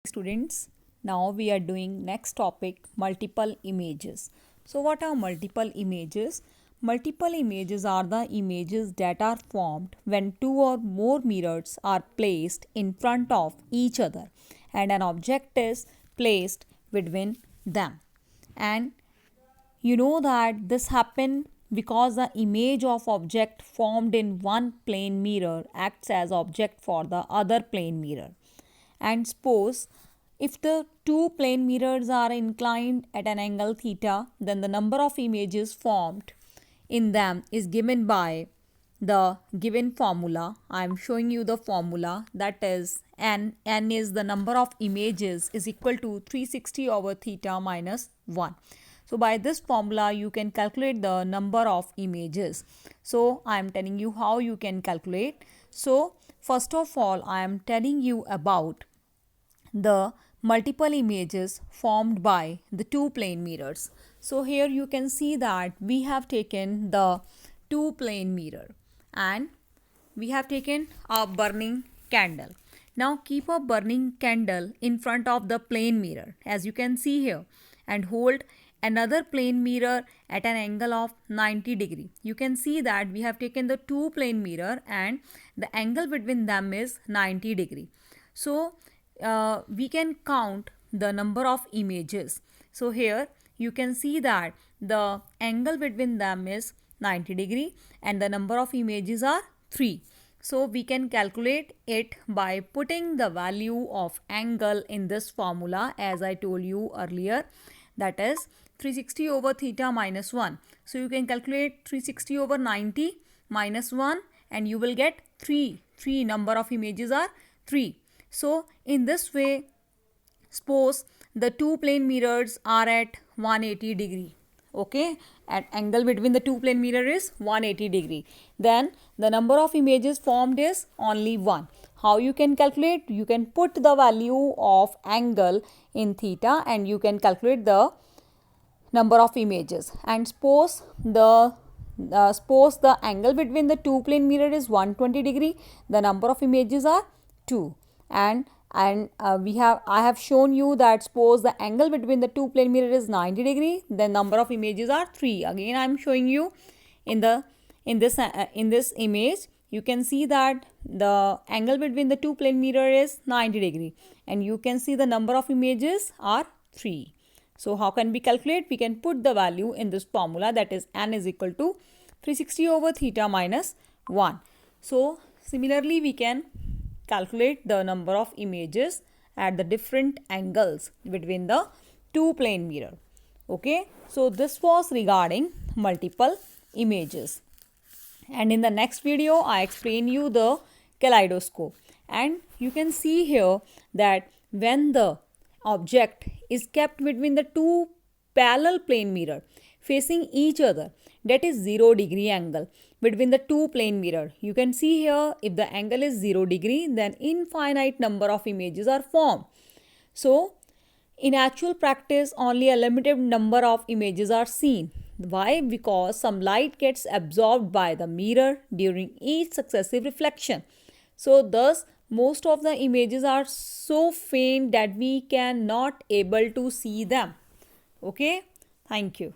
Students, now we are doing next topic, multiple images. So what are multiple images? Multiple images are the images that are formed when two or more mirrors are placed in front of each other and an object is placed between them. And you know that this happened because the image of object formed in one plane mirror acts as object for the other plane mirror. And suppose if the two plane mirrors are inclined at an angle theta, then the number of images formed in them is given by the given formula. I am showing you the formula, that is n is the number of images is equal to 360 over theta minus 1. So by this formula you can calculate the number of images. So I am telling you how you can calculate. So first of all I am telling you about the multiple images formed by the two plane mirrors. So here you can see that we have taken the two plane mirror and we have taken a burning candle. Now keep a burning candle in front of the plane mirror as you can see here and hold another plane mirror at an angle of 90 degree. You can see that we have taken the two plane mirror and the angle between them is 90 degree. So we can count the number of images. So here you can see that the angle between them is 90 degree and the number of images are 3. So we can calculate it by putting the value of angle in this formula as I told you earlier, that is 360 over theta minus 1. So you can calculate 360 over 90 minus 1 and you will get 3. Number of images are 3. So in this way, suppose the two plane mirrors are at 180 degree. Okay, at angle between the two plane mirror is 180 degree. Then the number of images formed is only 1. How you can calculate? You can put the value of angle in theta and you can calculate the number of images. And suppose the angle between the two plane mirror is 120 degree. The number of images are 2. And I have shown you that suppose the angle between the two plane mirror is 90 degree, the number of images are 3. Again I am showing you in this image. You can see that the angle between the two plane mirror is 90 degree and you can see the number of images are 3. So how can we calculate? We can put the value in this formula, that is n is equal to 360 over theta minus 1. So similarly we can calculate the number of images at the different angles between the two plane mirror. Okay, so this was regarding multiple images. And in the next video I explain you the kaleidoscope. And you can see here that when the object is kept between the two parallel plane mirror facing each other, that is 0 degree angle between the two plane mirror. You can see here if the angle is 0 degree, then infinite number of images are formed. So in actual practice only a limited number of images are seen. Why? Because some light gets absorbed by the mirror during each successive reflection. So thus most of the images are so faint that we cannot able to see them. Okay, thank you.